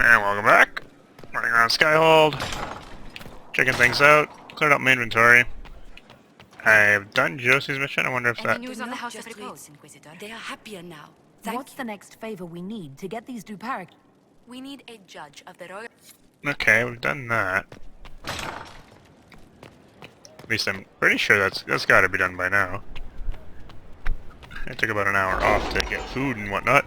And welcome back. Running around Skyhold, checking things out, cleared out my inventory. I've done Josie's mission. I wonder if Any that... news on the House of Repose, Inquisitor? They are happier now. What's the next favor we need to get these Duparic? We need a judge of the royal... Okay, we've done that. At least I'm pretty sure that's got to be done by now. I took about an hour off to get food and whatnot.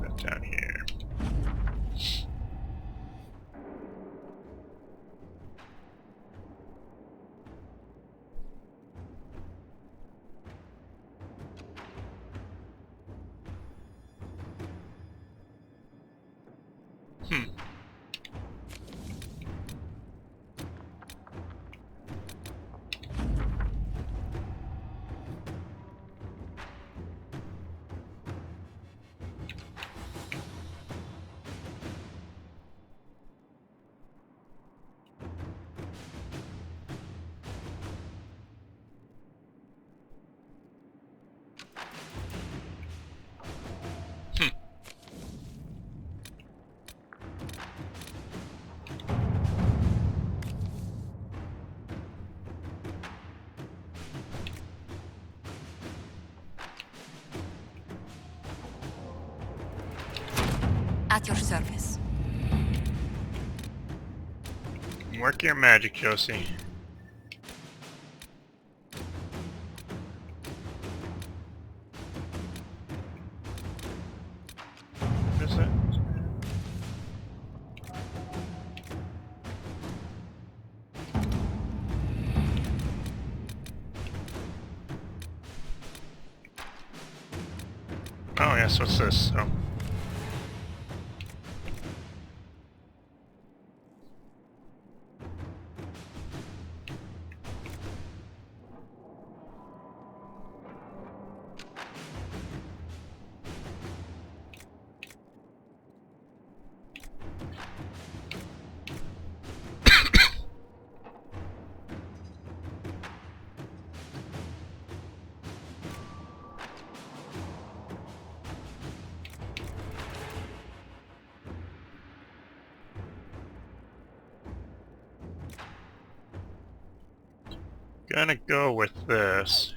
That down here. At your service. Work your magic, Josie. What is it? Oh yes, what's this? Oh. Gonna go with this.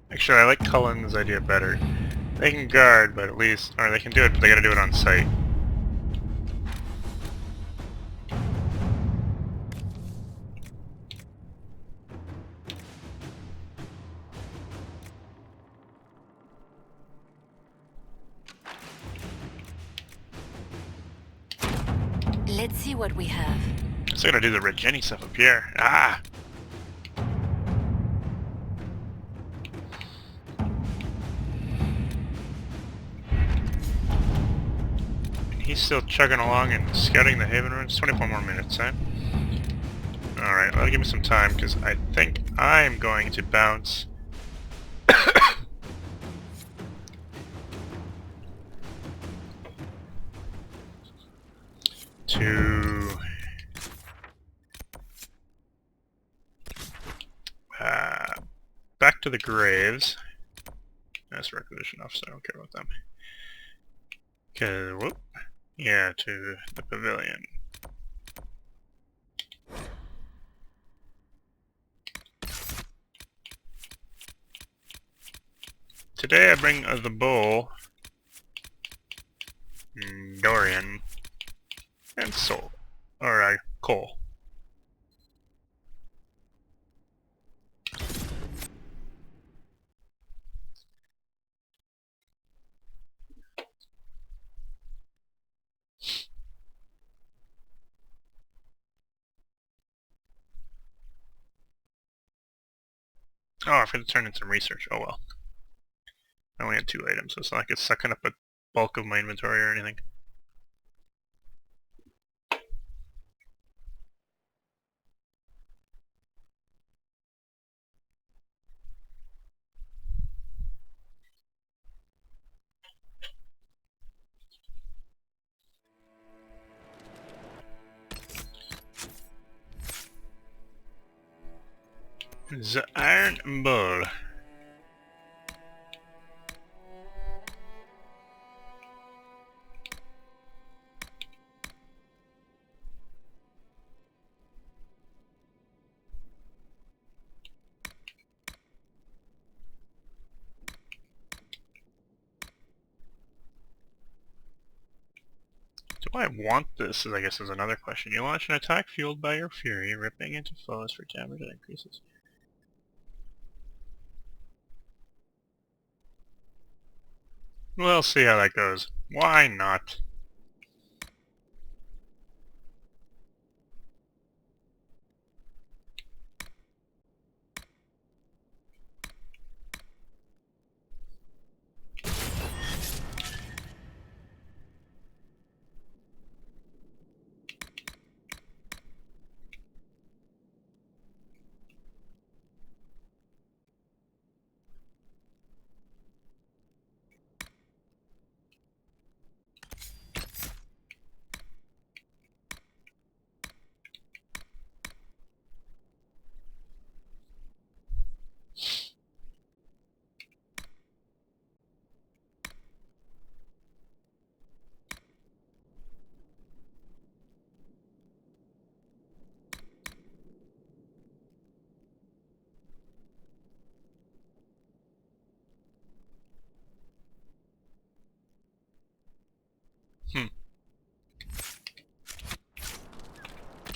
Actually, I like Cullen's idea better. They can guard, but at least... Or they can do it, but they gotta do it on site. Let's see what we have. So I gotta do the Red Jenny stuff up here. Ah! He's still chugging along and scouting the Haven ruins. 24 more minutes, eh? Alright, that'll give me some time, because I think I'm going to bounce... to... back to the graves. That's requisition officer, I don't care about them. Okay, whoop. Yeah, to the pavilion. Today I bring the bowl, Dorian, and Soul, or Cole. Oh, I forgot to turn in some research. Oh well. I only had 2 items, so it's not like it's sucking up a bulk of my inventory or anything. The Iron Bull. Do I want this? I guess is another question. You launch an attack fueled by your fury, ripping into foes for damage that increases. We'll see how that goes. Why not?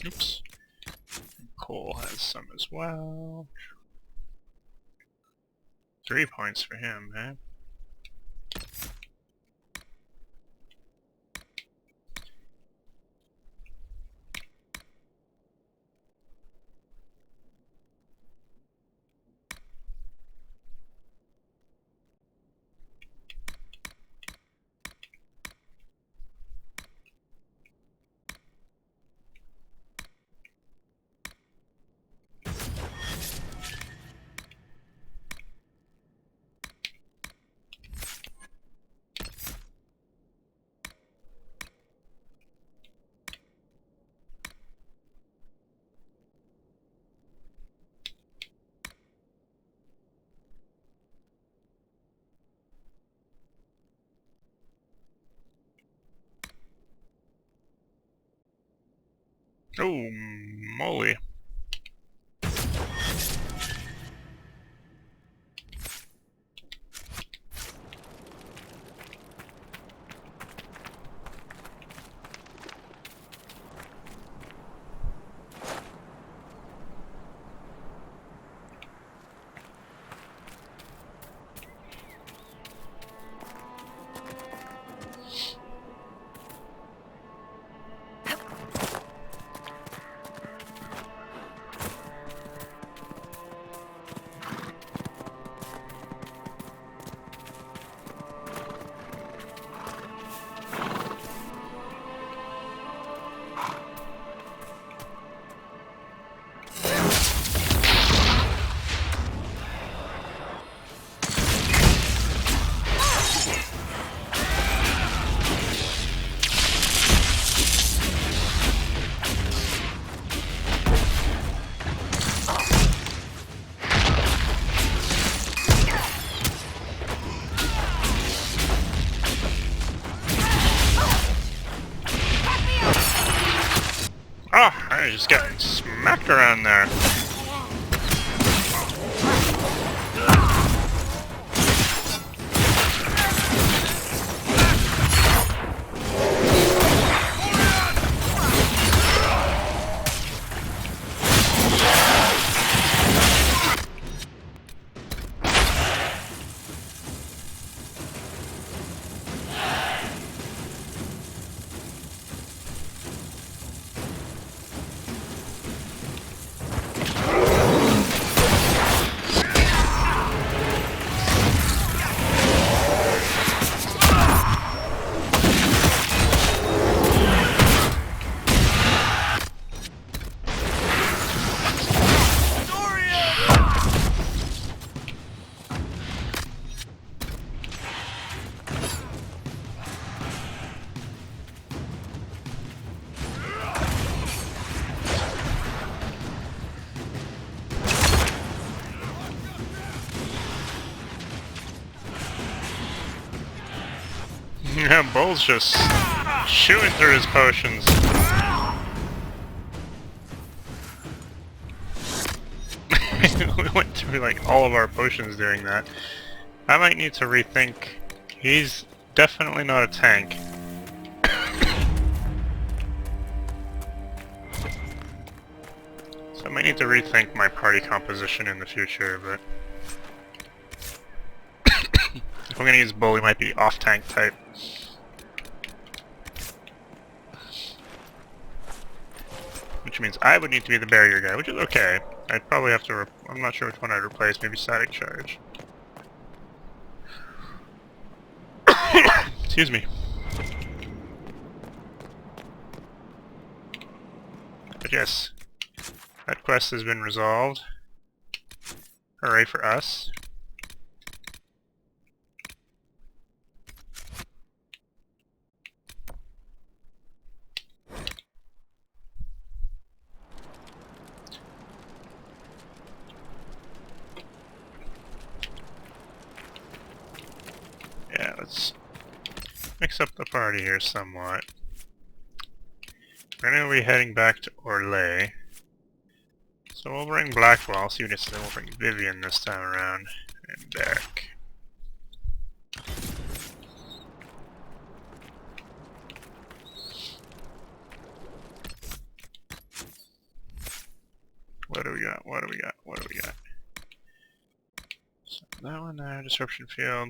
Oops. Cole has some as well. 3 points for him, eh? Oh, moly. Oh, I just got smacked around there. Bull's just chewing through his potions. We went through like all of our potions doing that. I might need to rethink. He's definitely not a tank. So I might need to rethink my party composition in the future, but if we're gonna use Bull, we might be off-tank type. Which means I would need to be the barrier guy, which is okay. I'd probably have to I'm not sure which one I'd replace, maybe Static Charge. Excuse me. But yes, that quest has been resolved. Hooray for us. Yeah, let's mix up the party here somewhat. We're gonna be heading back to Orlais. So we'll bring Blackwall, see what it's then we'll bring Vivian this time around, and Derek. What do we got? What do we got? What do we got? So that one there, Disruption Field.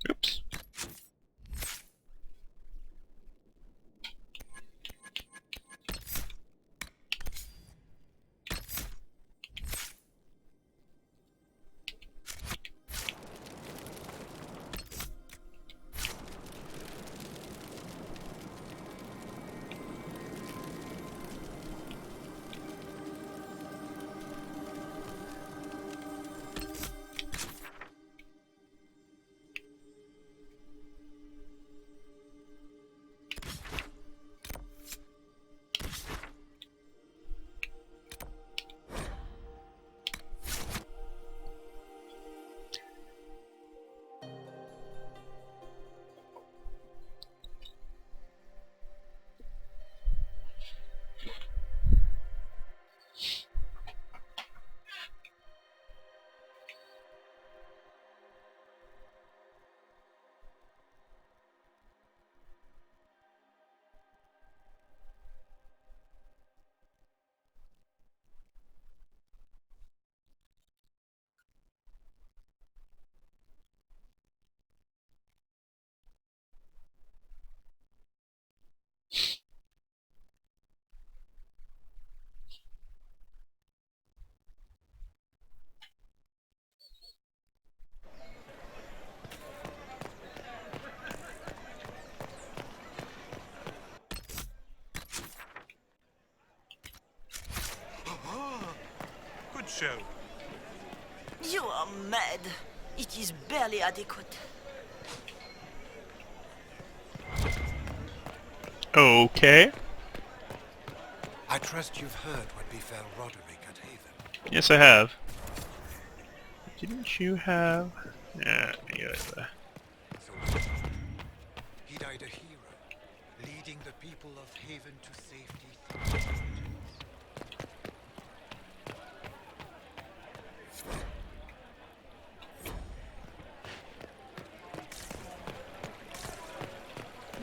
Oops. Good show. You are mad. It is barely adequate. Okay. I trust you've heard what befell Roderick at Haven. Yes, I have. Didn't you have? Yeah, So, he died a hero, leading the people of Haven to safety.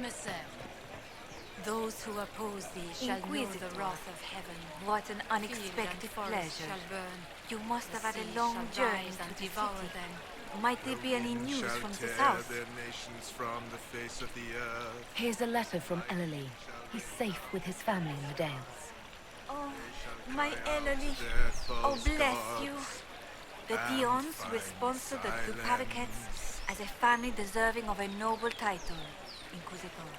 Messer, those who oppose thee shall know the Inquisitor. wrath of heaven. What an Field and unexpected forest pleasure. shall burn. You must have had The a sea long shall journey rise to and the devour city. them. Might there be any news Shall from the tear south? their nations from the face of the earth. Here's a letter from Allan. He's safe with his family in the Dales. Oh, my Ellerly. Their Oh, false bless you. gods The and Dions will find sponsor the Duparakets silence. as a family deserving of a noble title, Inquisitor.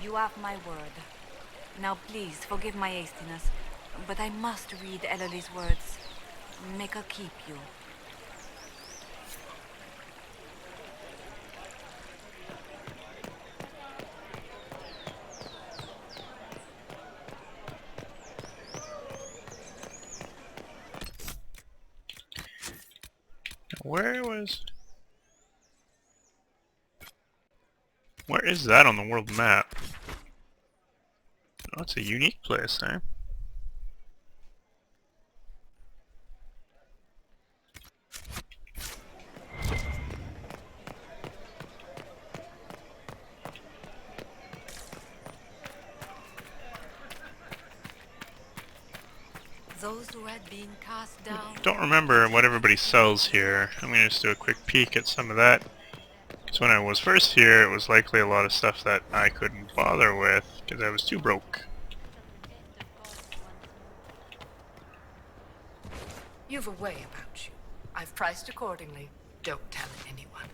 You have my word. Now please, forgive my hastiness, but I must read Ellerly's words. Make her keep you. Where is that on the world map? Oh, it's a unique place, eh? Those who had been cast down. Don't remember what everybody sells here. I'm gonna just do a quick peek at some of that. Because when I was first here, it was likely a lot of stuff that I couldn't bother with because I was too broke. You've a way about you. I've priced accordingly. Don't tell anyone.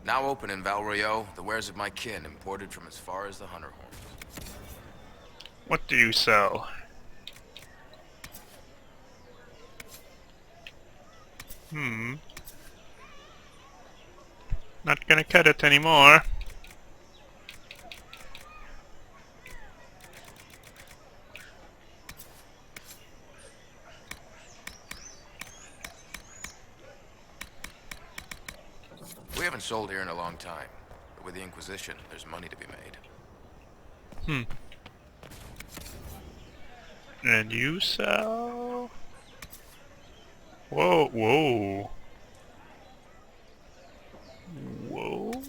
Now open in Valroyo, the wares of my kin imported from as far as the Hunter Horn. What do you sell? Not gonna cut it anymore. We haven't sold here in a long time, but with the Inquisition, there's money to be made. And you sell? Whoa, whoa. Whoa.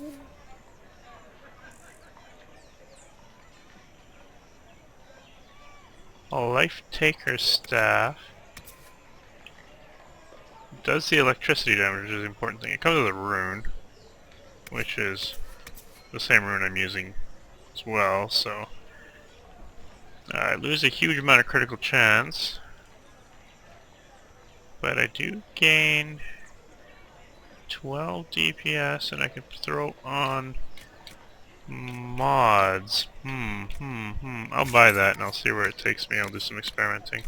A life taker staff. Does the electricity damage, which is the important thing. It comes with a rune, which is the same rune I'm using as well, so I lose a huge amount of critical chance, but I do gain 12 DPS, and I can throw on mods. I'll buy that and I'll see where it takes me. I'll do some experimenting.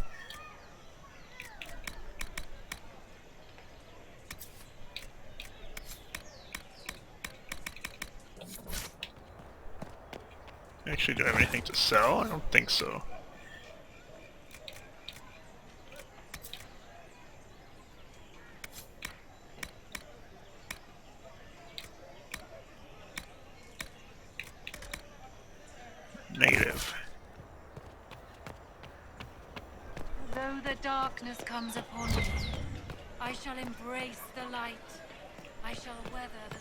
Actually, do I have anything to sell? I don't think so. Negative. Though the darkness comes upon me, I shall embrace the light. I shall weather the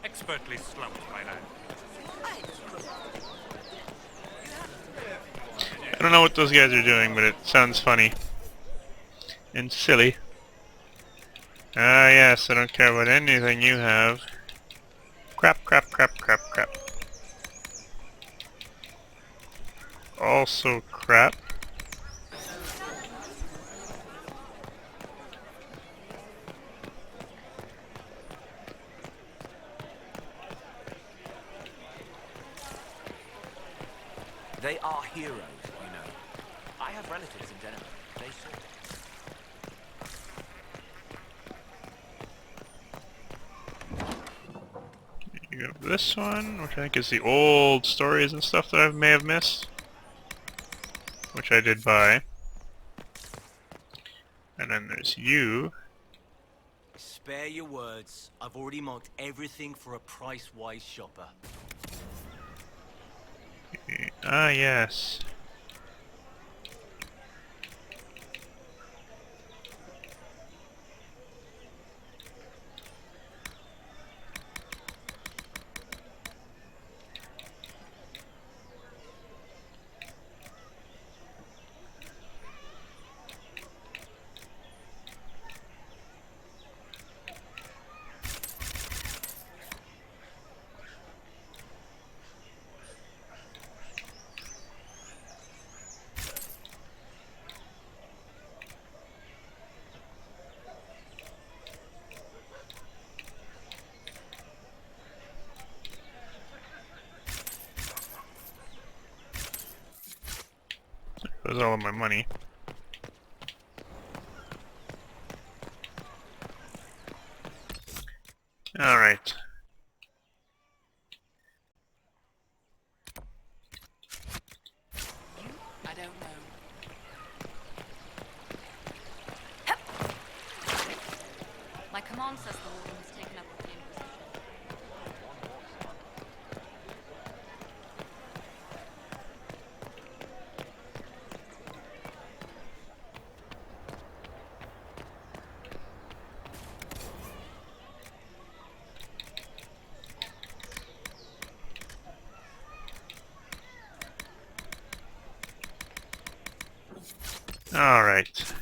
Expertly slumped by that. I don't know what those guys are doing, but it sounds funny. And silly. Ah yes, I don't care about anything you have. Crap, crap, crap, crap, crap. Also crap. They are heroes, you know. I have relatives in Denver. They saw. You have this one, which I think is the old stories and stuff that I may have missed. Which I did buy. And then there's you, Spare your words. I've already marked everything for a price-wise shopper. Ah, yes. That was all of my money. Alright. I don't know. My command says the warden has taken up with the Inquisition. Alright.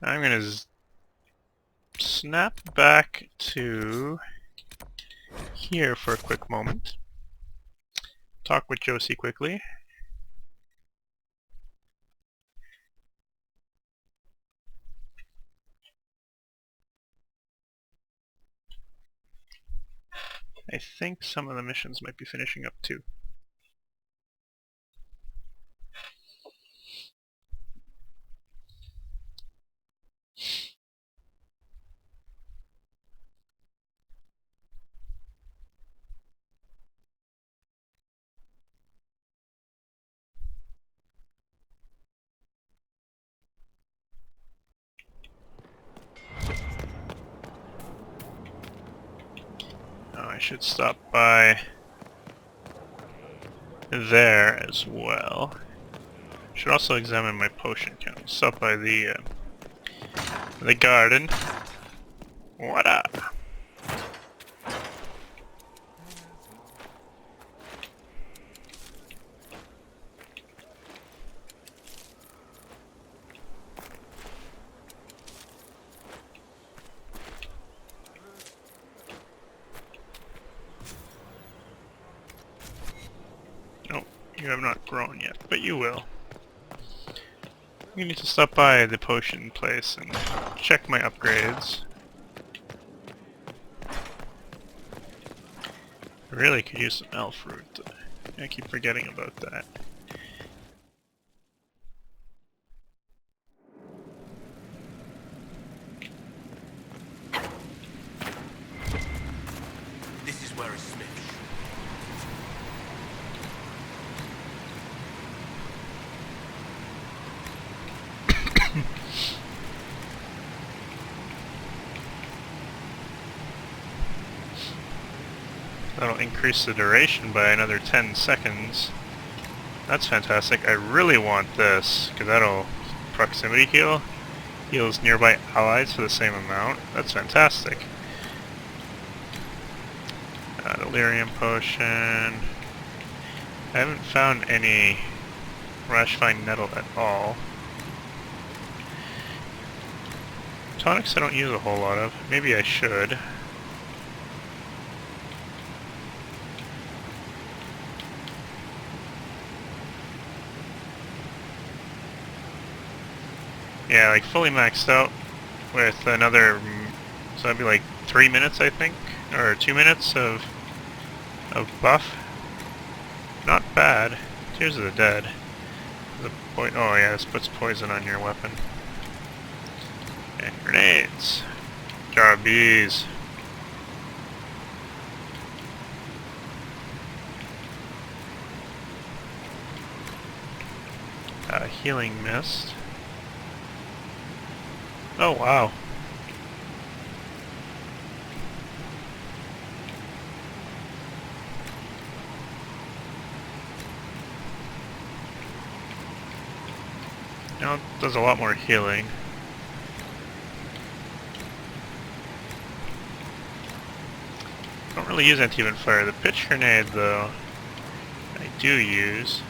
I'm gonna snap back to here for a quick moment. Talk with Josie quickly. I think some of the missions might be finishing up too. Oh, I should stop by there as well. Should also examine my potion count. Stop by the garden. What up? Oh, you have not grown yet, but you will. You need to stop by the potion place and check my upgrades. I really could use some elf root. I keep forgetting about that. This is where a smith. That'll increase the duration by another 10 seconds. That's fantastic. I really want this, because that'll proximity heal. Heals nearby allies for the same amount. That's fantastic. Delirium potion. I haven't found any Rashfine nettle at all. Tonics I don't use a whole lot of. Maybe I should. Yeah, like fully maxed out with another, so that'd be like 3 minutes I think, or 2 minutes of buff. Not bad. Tears of the Dead. Oh yeah, this puts poison on your weapon. And grenades. Jar of bees. Healing mist. Oh wow. Now it does a lot more healing. Don't really use anti-event fire. The pitch grenade, though, I do use.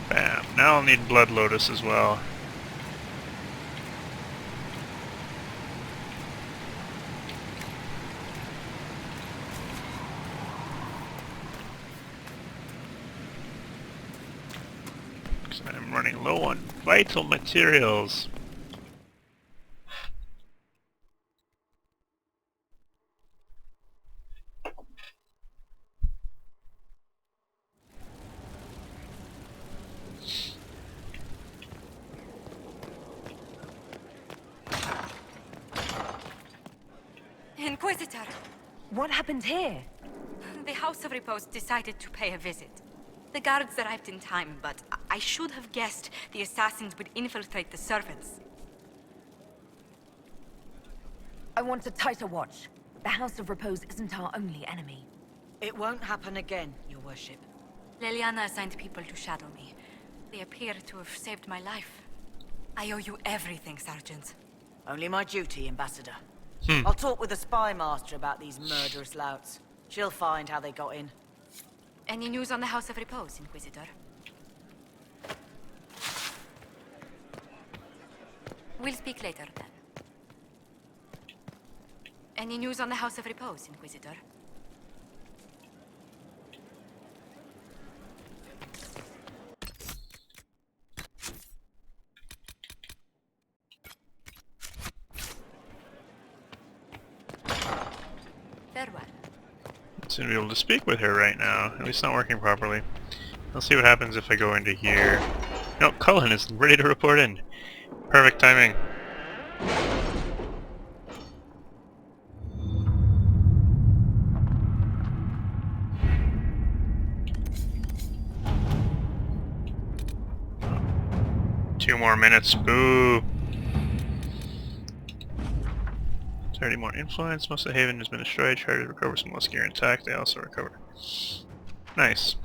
Bam. Now I'll need Blood Lotus as well. Because I'm running low on vital materials. Inquisitor! What happened here? The House of Repose decided to pay a visit. The guards arrived in time, but I should have guessed the assassins would infiltrate the servants. I want a tighter watch. The House of Repose isn't our only enemy. It won't happen again, Your Worship. Leliana assigned people to shadow me. They appear to have saved my life. I owe you everything, Sergeant. Only my duty, Ambassador. I'll talk with the spy master about these murderous louts. She'll find how they got in. Any news on the House of Repose, Inquisitor? We'll speak later, then. Any news on the House of Repose, Inquisitor? Farewell. Seem to be able to speak with her right now. At least not working properly. I'll see what happens if I go into here. No, Cullen is ready to report in. Perfect timing. Two more minutes. Boo. 30 more influence. Most of the haven has been destroyed. Chargers recover some less gear intact. They also recover. Nice.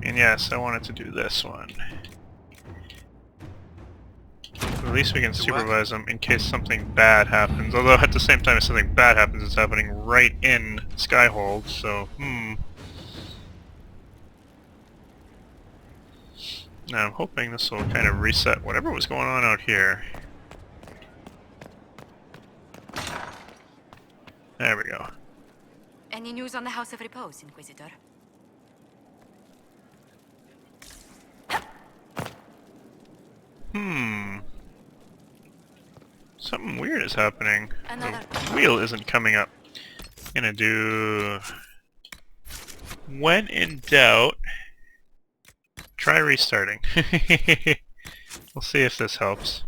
And yes, I wanted to do this one. At least we can supervise them in case something bad happens. Although at the same time if something bad happens, it's happening right in Skyhold, so, Now I'm hoping this will kind of reset whatever was going on out here. There we go. Any news on the House of Repose, Inquisitor? Something weird is happening. Another The wheel isn't coming up. Gonna do... When in doubt... Try restarting. We'll see if this helps.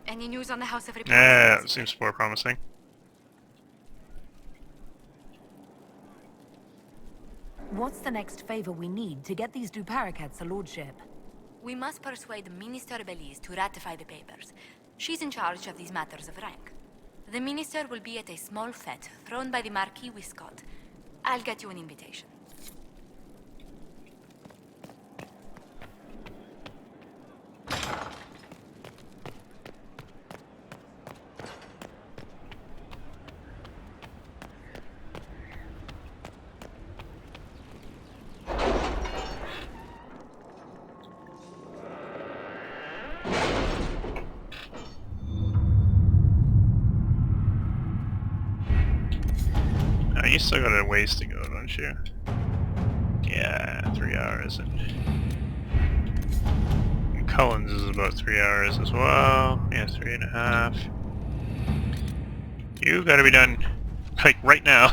Any news on the House of Repose? Yeah, that seems more promising. What's the next favor we need to get these Duparacats a lordship? We must persuade Minister Belize to ratify the papers. She's in charge of these matters of rank. The minister will be at a small fete thrown by the Marquis Wiscott. I'll get you an invitation. You still got a ways to go, don't you? Yeah, 3 hours. And Cullen's is about 3 hours as well. Yeah, 3.5. You gotta be done, like, right now.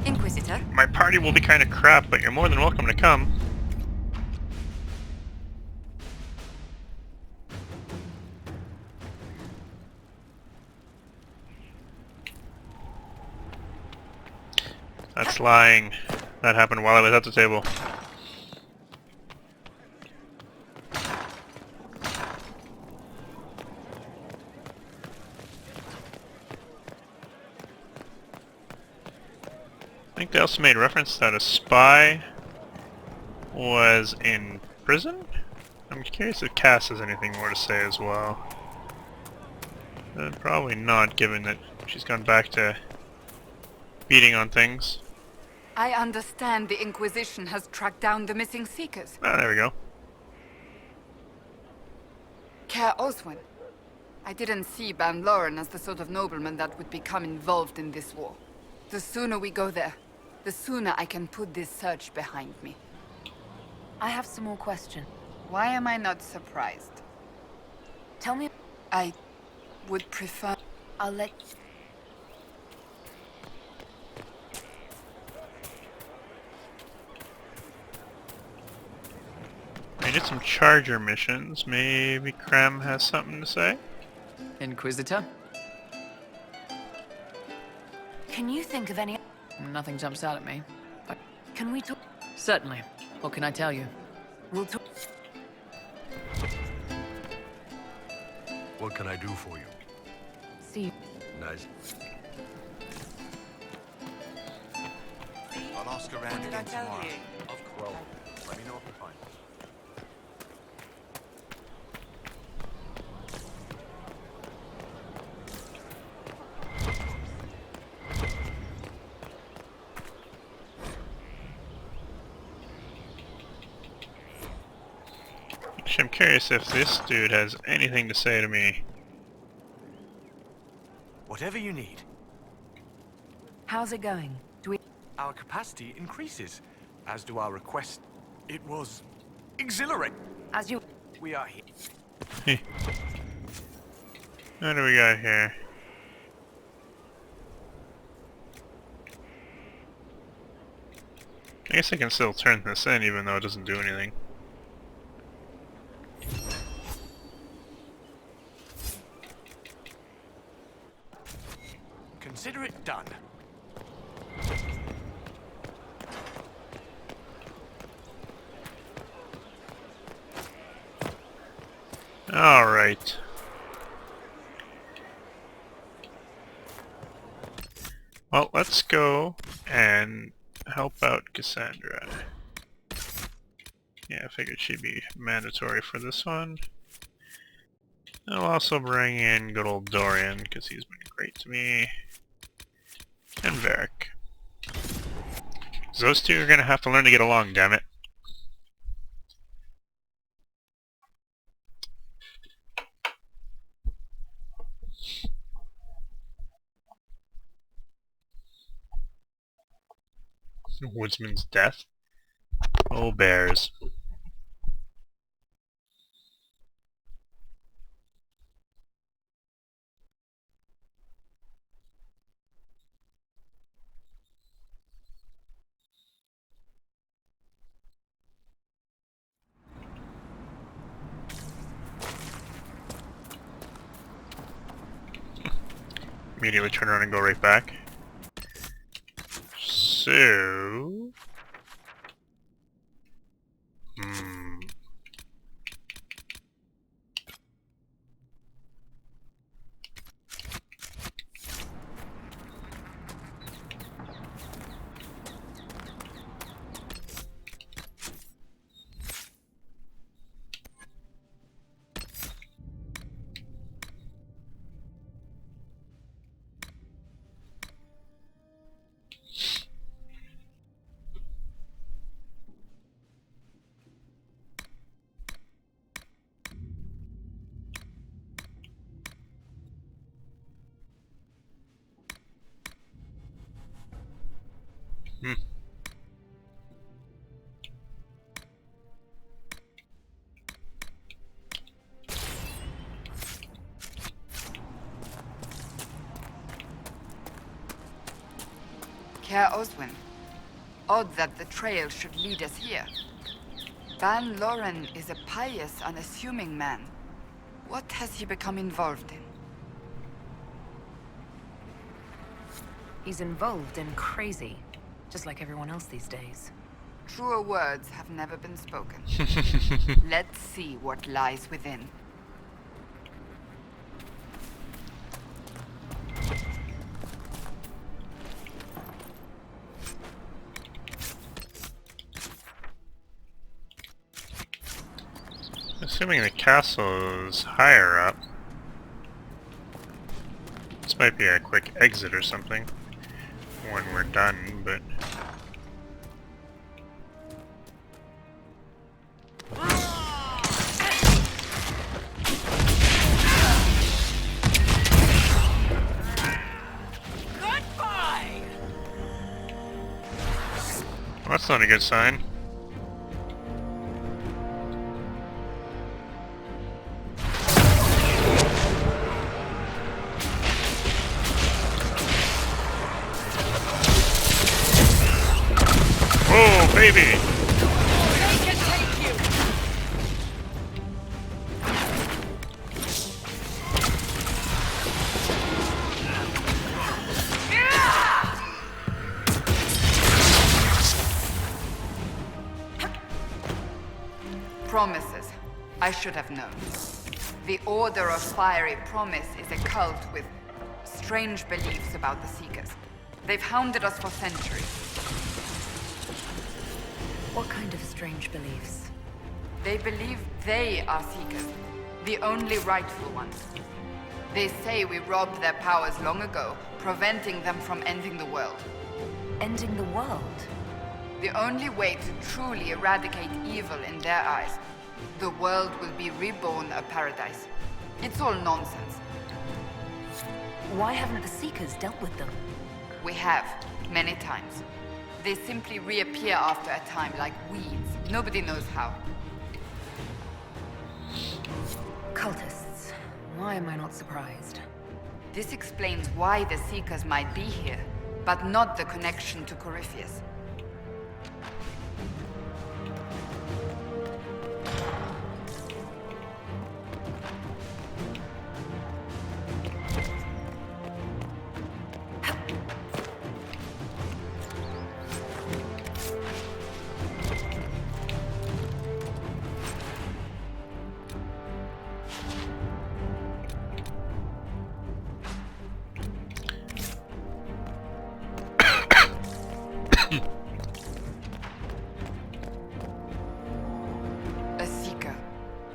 Inquisitor? My party will be kind of crap, but you're more than welcome to come. That's lying. That happened while I was at the table. I think they also made reference that a spy was in prison? I'm curious if Cass has anything more to say as well. Probably not, given that she's gone back to beating on things. I understand the Inquisition has tracked down the missing Seekers. Ah, there we go. Care Oswin. I didn't see Ban Loren as the sort of nobleman that would become involved in this war. The sooner we go there, the sooner I can put this search behind me. I have some more questions. Why am I not surprised? Tell me. I would prefer... I'll let... I did some charger missions. Maybe Krem has something to say? Inquisitor? Can you think of any... Nothing jumps out at me. But Can we talk... certainly. What can I tell you? We'll talk... What can I do for you? See. Nice. I'll ask around What did I again tell tomorrow. you? Of course. Let me know if you find it. Actually, I'm curious if this dude has anything to say to me. Whatever you need. How's it going? Do we... Our capacity increases, as do our requests. It was exhilarating. As you... We are here. Hey. What do we got here? I guess I can still turn this in even though it doesn't do anything. Consider it done. Alright. Well, let's go and help out Cassandra. Yeah, I figured she'd be mandatory for this one. I'll also bring in good old Dorian, because he's been great to me. And Varric. 'Cause those two are going to have to learn to get along, damn it. Woodsman's death? Oh, bears. Immediately turn around and go right back. So... Care Oswin. Odd that the trail should lead us here. Van Loren is a pious, unassuming man. What has he become involved in? He's involved in crazy, just like everyone else these days. Truer words have never been spoken. Let's see what lies within. Assuming the castle is higher up. This might be a quick exit or something when we're done, but... Goodbye! Well, that's not a good sign. Oh, baby! They can take you! Promises. I should have known. The Order of Fiery Promise is a cult with strange beliefs about the Seekers. They've hounded us for centuries. What kind of strange beliefs? They believe they are Seekers, the only rightful ones. They say we robbed their powers long ago, preventing them from ending the world. Ending the world? The only way to truly eradicate evil in their eyes, the world will be reborn a paradise. It's all nonsense. Why haven't the Seekers dealt with them? We have, many times. They simply reappear after a time like weeds. Nobody knows how. Cultists. Why am I not surprised? This explains why the Seekers might be here, but not the connection to Corypheus.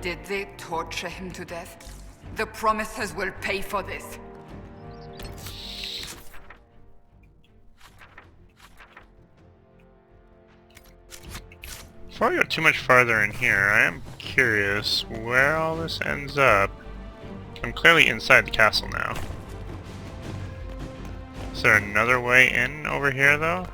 Did they torture him to death? The Promisers will pay for this. Before I go too much farther in here, I am curious where all this ends up. I'm clearly inside the castle now. Is there another way in over here, though?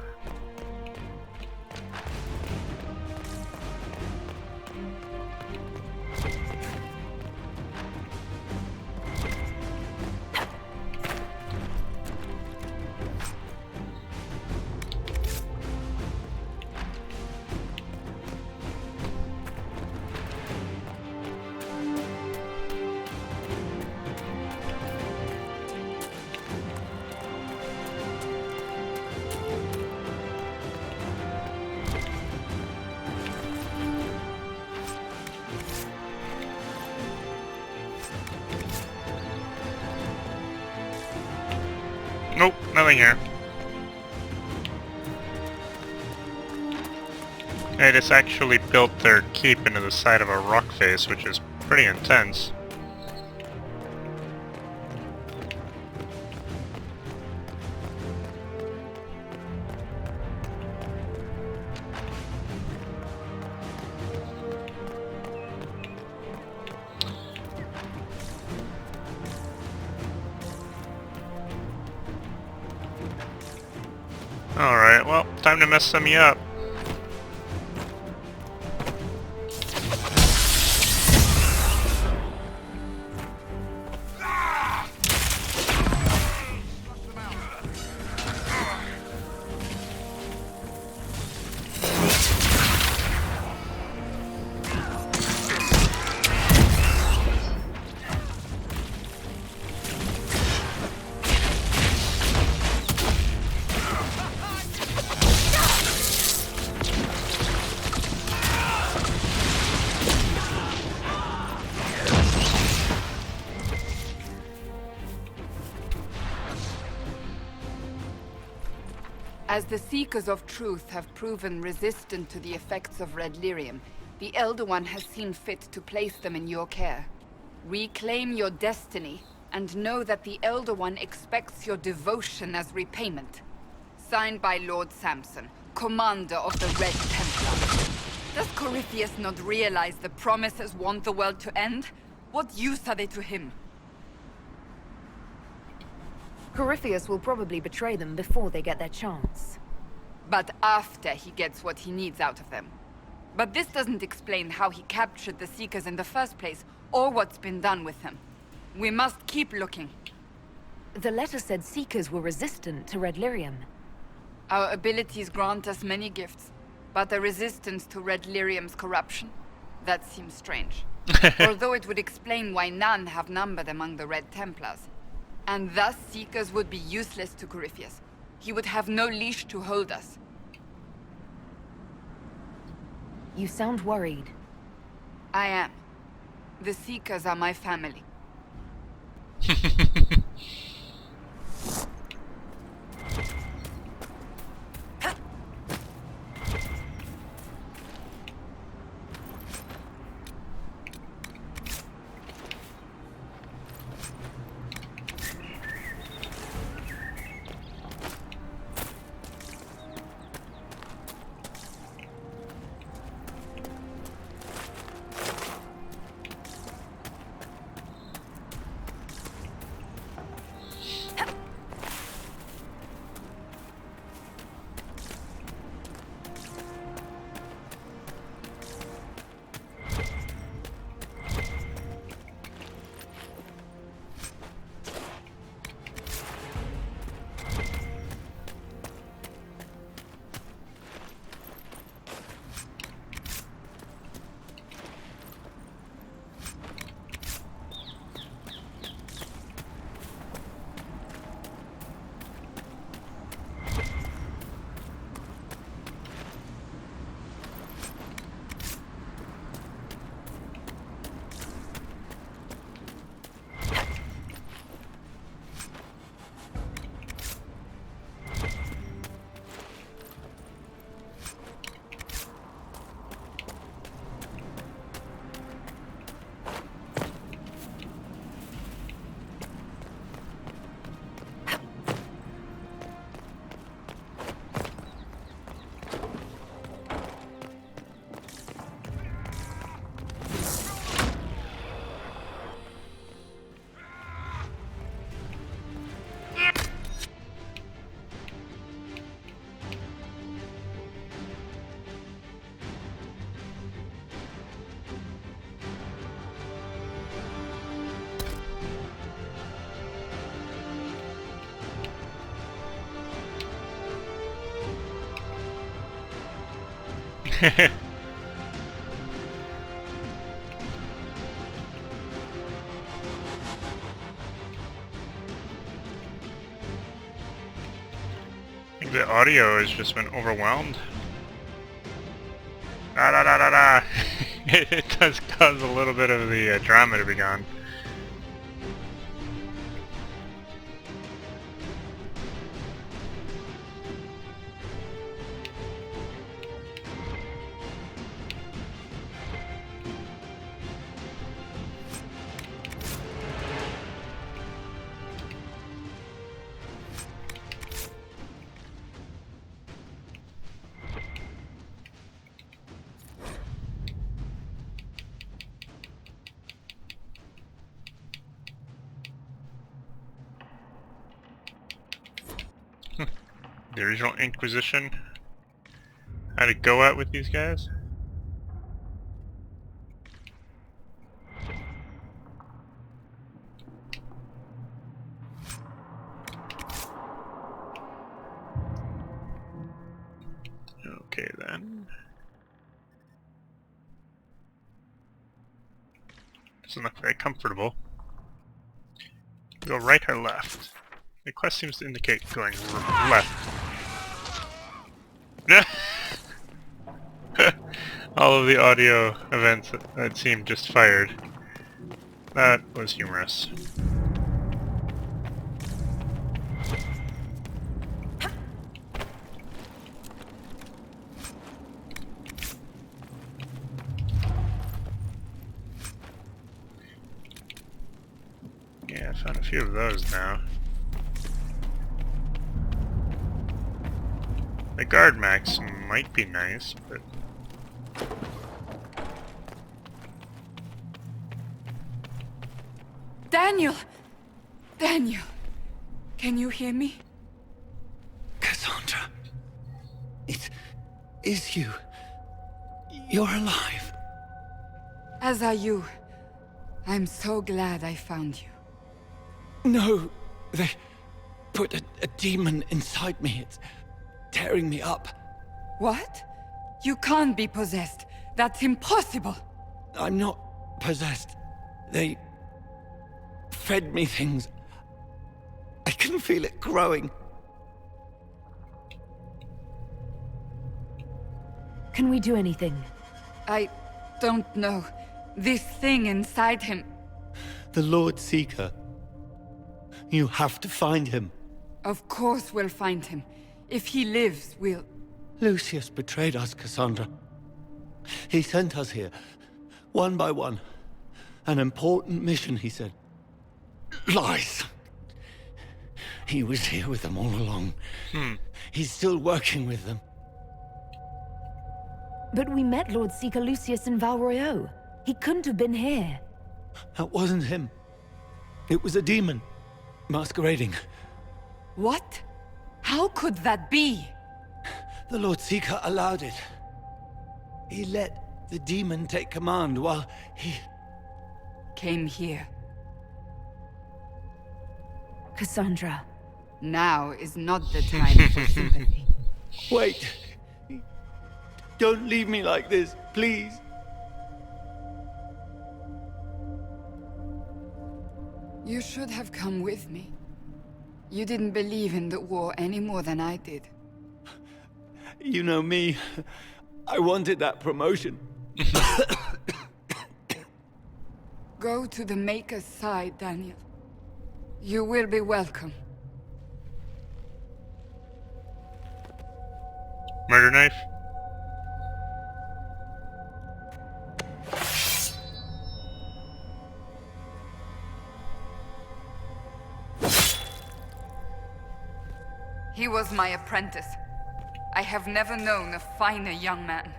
sailing here. They just actually built their keep into the side of a rock face, which is pretty intense. Alright, well, time to mess some of you up. As the Seekers of Truth have proven resistant to the effects of red lyrium, the Elder One has seen fit to place them in your care. Reclaim your destiny, and know that the Elder One expects your devotion as repayment. Signed by Lord Samson, Commander of the Red Templar. Does Corypheus not realize the promises want the world to end? What use are they to him? Corypheus will probably betray them before they get their chance. But after he gets what he needs out of them. But this doesn't explain how he captured the Seekers in the first place, or what's been done with them. We must keep looking. The letter said Seekers were resistant to red lyrium. Our abilities grant us many gifts, but a resistance to red lyrium's corruption? That seems strange. Although it would explain why none have numbered among the Red Templars. And thus Seekers would be useless to Corypheus. He would have no leash to hold us. You sound worried. I am. The Seekers are my family. I think the audio has just been overwhelmed. Da da da da da. It does cause a little bit of the drama to be gone. the original Inquisition how to go at with these guys. Okay then. Doesn't look very comfortable. Go right or left? The quest seems to indicate going left. All of the audio events that seemed just fired. That was humorous. Yeah, I found a few of those now. The guard max might be nice, but... Daniel! Daniel! Can you hear me? Cassandra. It is you. You're alive. As are you. I'm so glad I found you. No, they put a demon inside me. It's tearing me up. What? You can't be possessed. That's impossible. I'm not possessed. They fed me things. I can feel it growing. Can we do anything? I don't know. This thing inside him... The Lord Seeker. You have to find him. Of course we'll find him. If he lives, we'll... Lucius betrayed us, Cassandra. He sent us here, one by one. An important mission, he said. Lies! He was here with them all along. He's still working with them. But we met Lord Seeker Lucius in Val Royeaux. He couldn't have been here. That wasn't him. It was a demon, masquerading. What? How could that be? The Lord Seeker allowed it. He let the demon take command while he... Came here. Cassandra. Now is not the time for sympathy. Wait. Don't leave me like this, please. You should have come with me. You didn't believe in the war any more than I did. You know me. I wanted that promotion. Go to the Maker's side, Daniel. You will be welcome. Murder knife? He was my apprentice. I have never known a finer young man.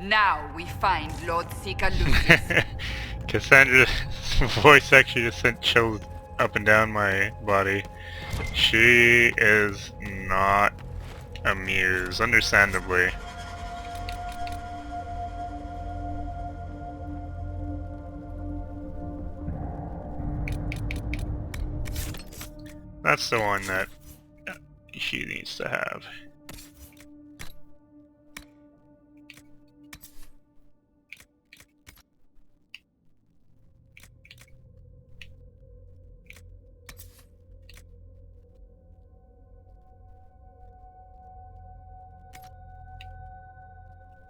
Now we find Lord Seeker Lucius. Cassandra's voice actually just sent chills up and down my body. She is not amused, understandably. That's the one that she needs to have.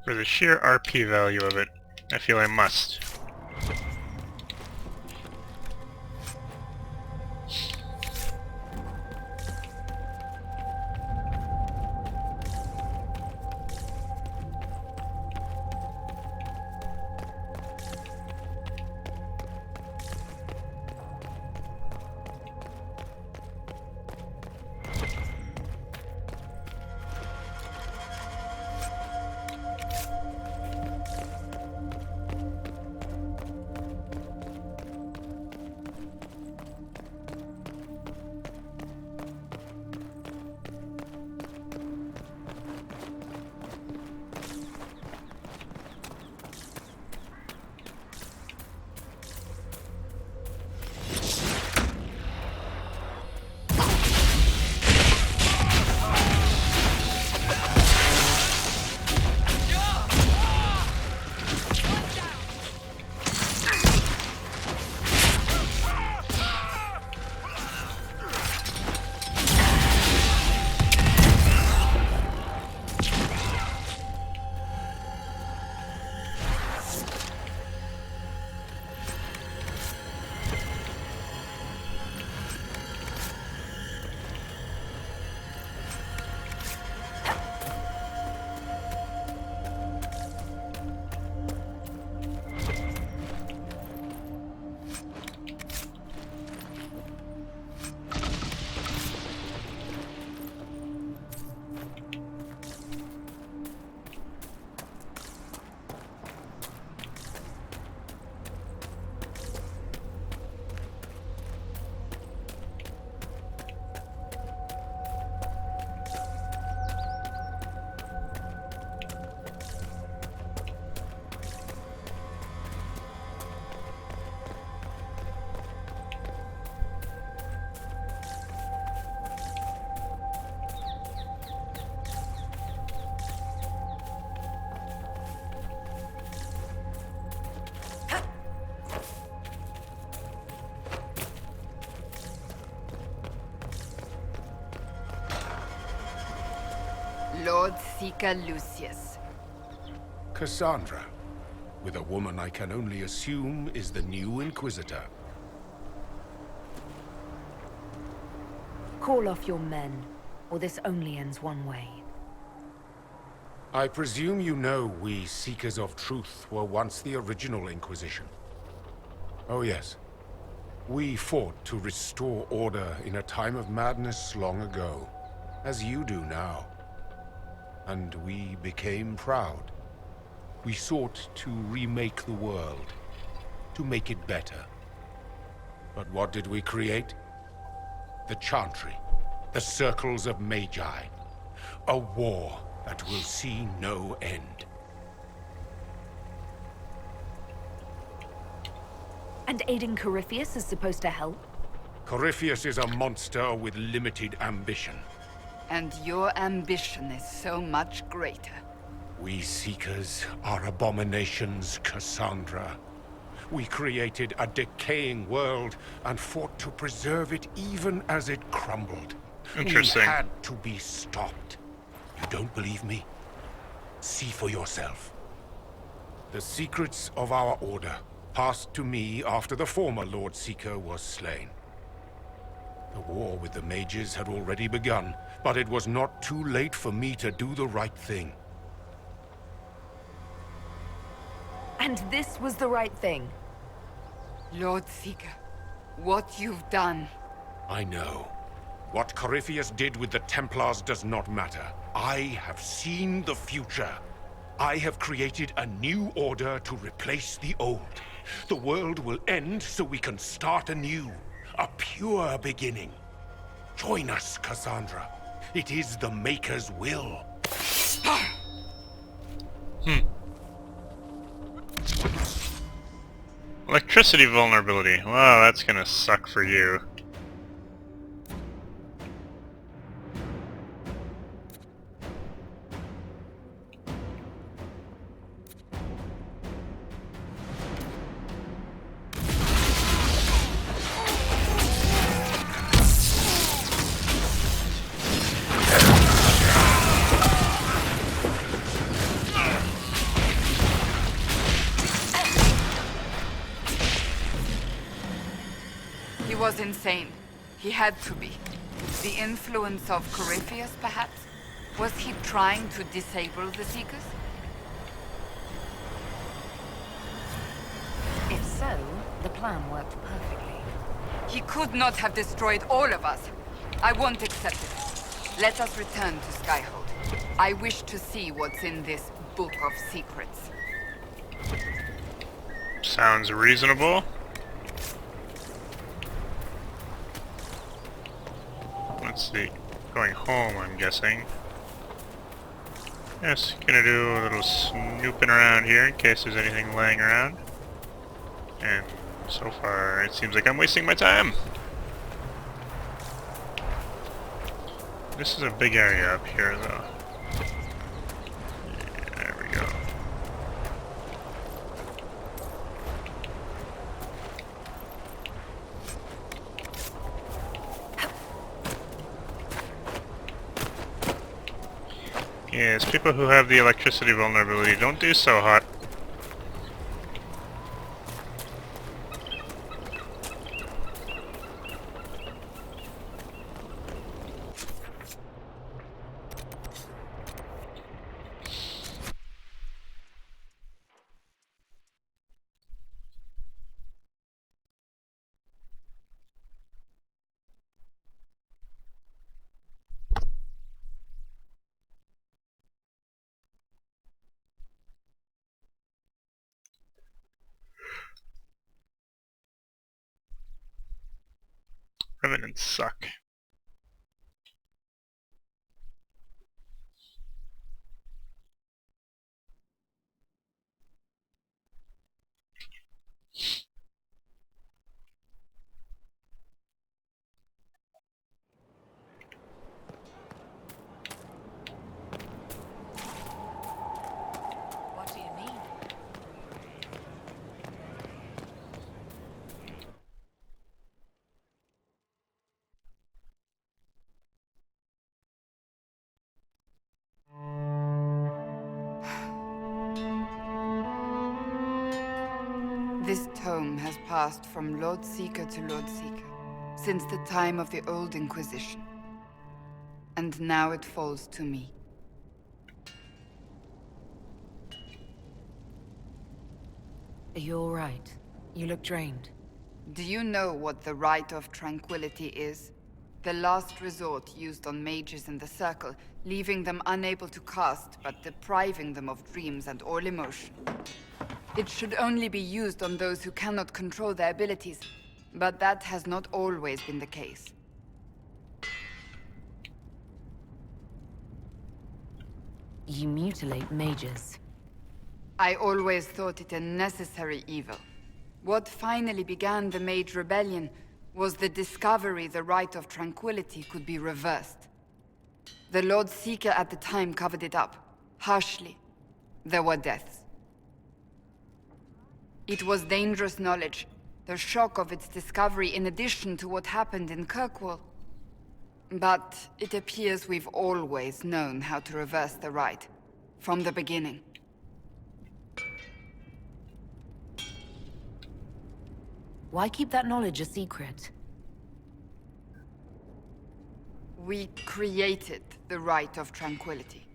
For the sheer RP value of it, I feel I must. Lord Seeker Lucius. Cassandra, with a woman I can only assume is the new Inquisitor. Call off your men, or this only ends one way. I presume you know we Seekers of Truth were once the original Inquisition. Oh yes. We fought to restore order in a time of madness long ago, as you do now. And we became proud. We sought to remake the world, to make it better. But what did we create? The Chantry, the Circles of Magi. A war that will see no end. And aiding Corypheus is supposed to help? Corypheus is a monster with limited ambition. And your ambition is so much greater. We Seekers are abominations, Cassandra. We created a decaying world and fought to preserve it even as it crumbled. Interesting. We had to be stopped. You don't believe me? See for yourself. The secrets of our order passed to me after the former Lord Seeker was slain. The war with the mages had already begun, but it was not too late for me to do the right thing. And this was the right thing? Lord Seeker, what you've done... I know. What Corypheus did with the Templars does not matter. I have seen the future. I have created a new order to replace the old. The world will end so we can start anew. A pure beginning. Join us, Cassandra. It is the Maker's will. Electricity vulnerability. Wow, that's gonna suck for you. He was insane. He had to be. The influence of Corypheus, perhaps? Was he trying to disable the Seekers? If so, the plan worked perfectly. He could not have destroyed all of us. I won't accept it. Let us return to Skyhold. I wish to see what's in this Book of Secrets. Sounds reasonable. Let's see. Going home, I'm guessing. Yes, gonna do a little snooping around here in case there's anything laying around. And so far, it seems like I'm wasting my time. This is a big area up here, though. Yeah, there we go. Yes, people who have the electricity vulnerability don't do so hot. Revenants suck. What do you mean? passed from Lord Seeker to Lord Seeker, since the time of the old Inquisition. And now it falls to me. Are you alright? You look drained. Do you know what the Rite of Tranquility is? The last resort used on mages in the Circle, leaving them unable to cast, but depriving them of dreams and all emotion. It should only be used on those who cannot control their abilities, but that has not always been the case. You mutilate mages. I always thought it a necessary evil. What finally began the Mage Rebellion was the discovery the Rite of Tranquility could be reversed. The Lord Seeker at the time covered it up, harshly. There were deaths. It was dangerous knowledge, the shock of its discovery in addition to what happened in Kirkwall. But it appears we've always known how to reverse the Rite, from the beginning. Why keep that knowledge a secret? We created the Rite of Tranquility.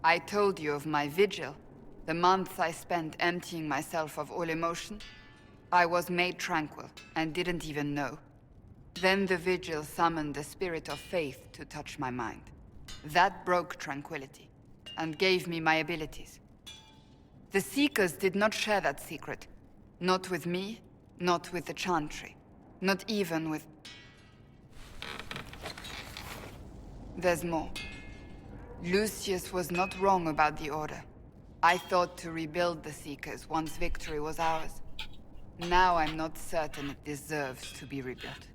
I told you of my vigil, the months I spent emptying myself of all emotion. I was made tranquil, and didn't even know. Then the vigil summoned the spirit of faith to touch my mind. That broke tranquility, and gave me my abilities. The Seekers did not share that secret. Not with me, not with the Chantry, not even with... There's more. Lucius was not wrong about the Order. I thought to rebuild the Seekers once victory was ours. Now I'm not certain it deserves to be rebuilt.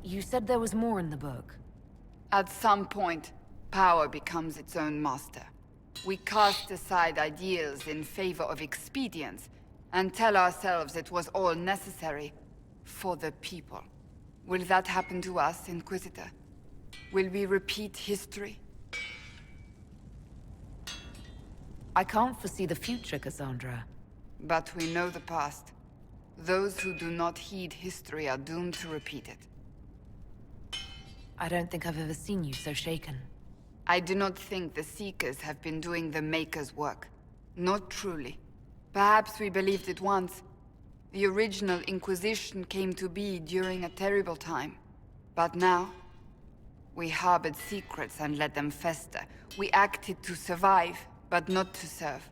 You said there was more in the book. At some point, power becomes its own master. We cast aside ideals in favor of expedience, and tell ourselves it was all necessary for the people. Will that happen to us, Inquisitor? Will we repeat history? I can't foresee the future, Cassandra. But we know the past. Those who do not heed history are doomed to repeat it. I don't think I've ever seen you so shaken. I do not think the Seekers have been doing the Maker's work. Not truly. Perhaps we believed it once. The original Inquisition came to be during a terrible time. But now, we harbored secrets and let them fester. We acted to survive, but not to serve.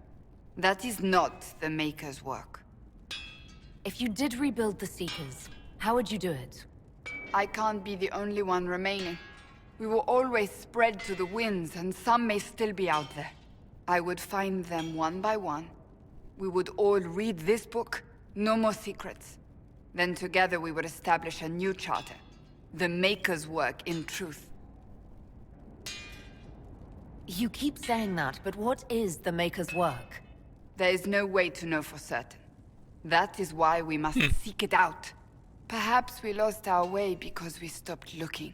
That is not the Maker's work. If you did rebuild the Seekers, how would you do it? I can't be the only one remaining. We will always spread to the winds, and some may still be out there. I would find them one by one. We would all read this book, no more secrets. Then together we would establish a new charter. The Maker's work in truth. You keep saying that, but what is the Maker's work? There is no way to know for certain. That is why we must seek it out. Perhaps we lost our way because we stopped looking.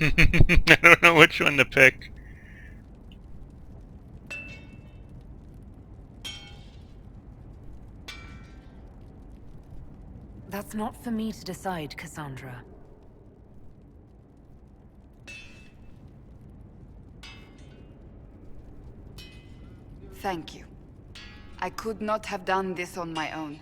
I don't know which one to pick. That's not for me to decide, Cassandra. Thank you. I could not have done this on my own.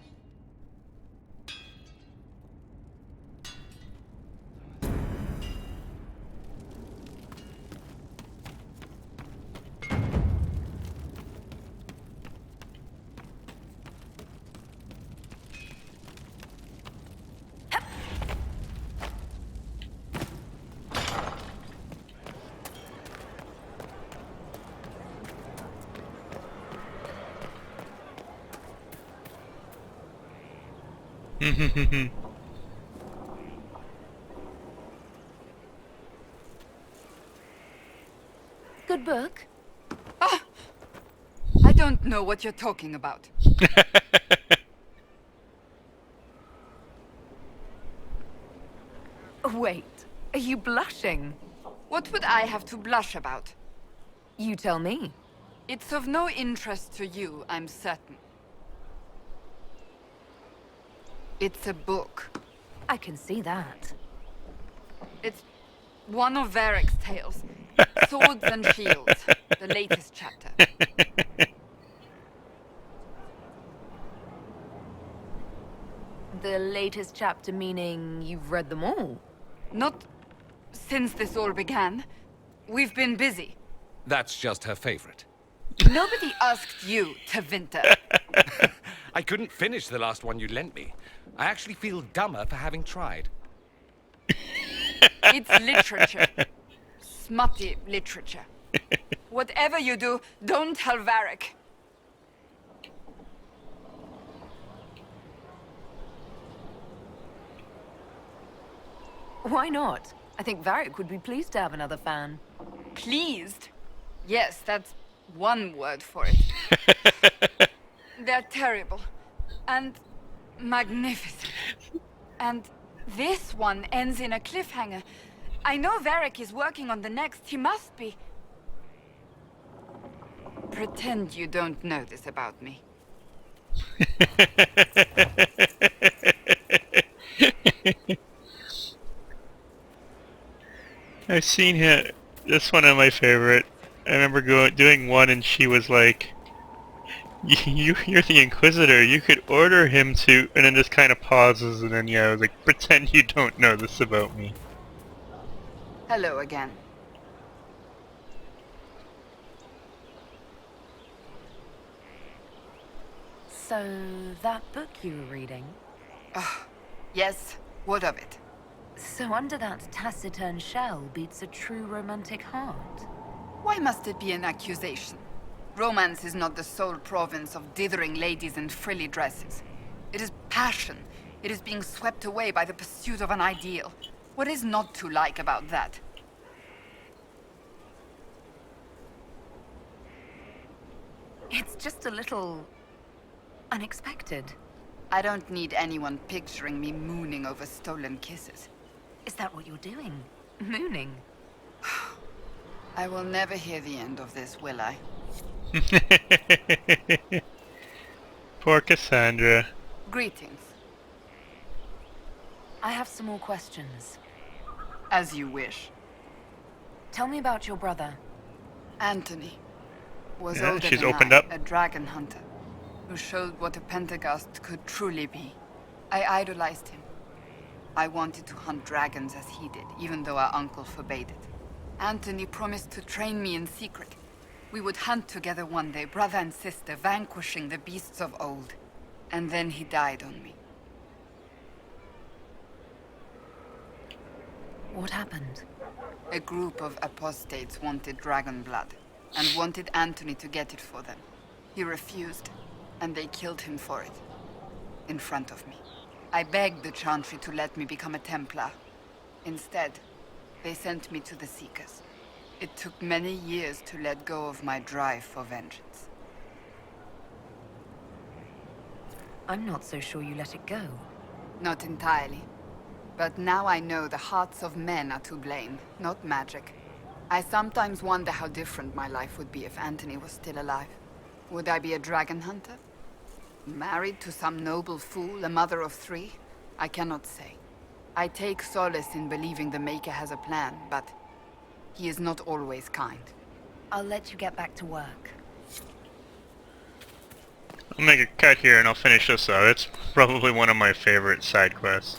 Good book. Ah! don't know what you're talking about. Wait, are you blushing? What would I have to blush about? You tell me. It's of no interest to you, I'm certain. It's a book. I can see that. It's one of Varric's tales. Swords and Shields, the latest chapter. The latest chapter meaning you've read them all? Not since this all began. We've been busy. That's just her favorite. Nobody asked you to winter. I couldn't finish the last one you lent me. I actually feel dumber for having tried. It's literature. Smutty literature. Whatever you do, don't tell Varric. Why not? I think Varric would be pleased to have another fan. Pleased? Yes, that's one word for it. They're terrible. And magnificent. And this one ends in a cliffhanger. I know Varric is working on the next. He must be. Pretend you don't know this about me. I've seen her. This one of my favorite. I remember doing one, and she was like, "You're the Inquisitor. You could order him to," and then just kind of pauses, and then yeah, I was like, "Pretend you don't know this about me." Hello again. So, that book you were reading? Yes, what of it? So under that taciturn shell beats a true romantic heart. Why must it be an accusation? Romance is not the sole province of dithering ladies in frilly dresses. It is passion. It is being swept away by the pursuit of an ideal. What is not to like about that? It's just a little unexpected. I don't need anyone picturing me mooning over stolen kisses. Is that what you're doing? Mooning? I will never hear the end of this, will I? Poor Cassandra. Greetings. I have some more questions. As you wish. Tell me about your brother. Anthony was Yeah, older she's than opened I, up. a dragon hunter who showed what a Pentagast could truly be. I idolized him. I wanted to hunt dragons as he did, even though our uncle forbade it. Anthony promised to train me in secret. We would hunt together one day, brother and sister, vanquishing the beasts of old. And then he died on me. What happened? A group of apostates wanted dragon blood, and wanted Anthony to get it for them. He refused, and they killed him for it. In front of me. I begged the Chantry to let me become a Templar. Instead, they sent me to the Seekers. It took many years to let go of my drive for vengeance. I'm not so sure you let it go. Not entirely. But now I know the hearts of men are to blame, not magic. I sometimes wonder how different my life would be if Anthony was still alive. Would I be a dragon hunter? Married to some noble fool, a mother of 3? I cannot say. I take solace in believing the Maker has a plan, but he is not always kind. I'll let you get back to work. I'll make a cut here and I'll finish this out. It's probably one of my favorite side quests.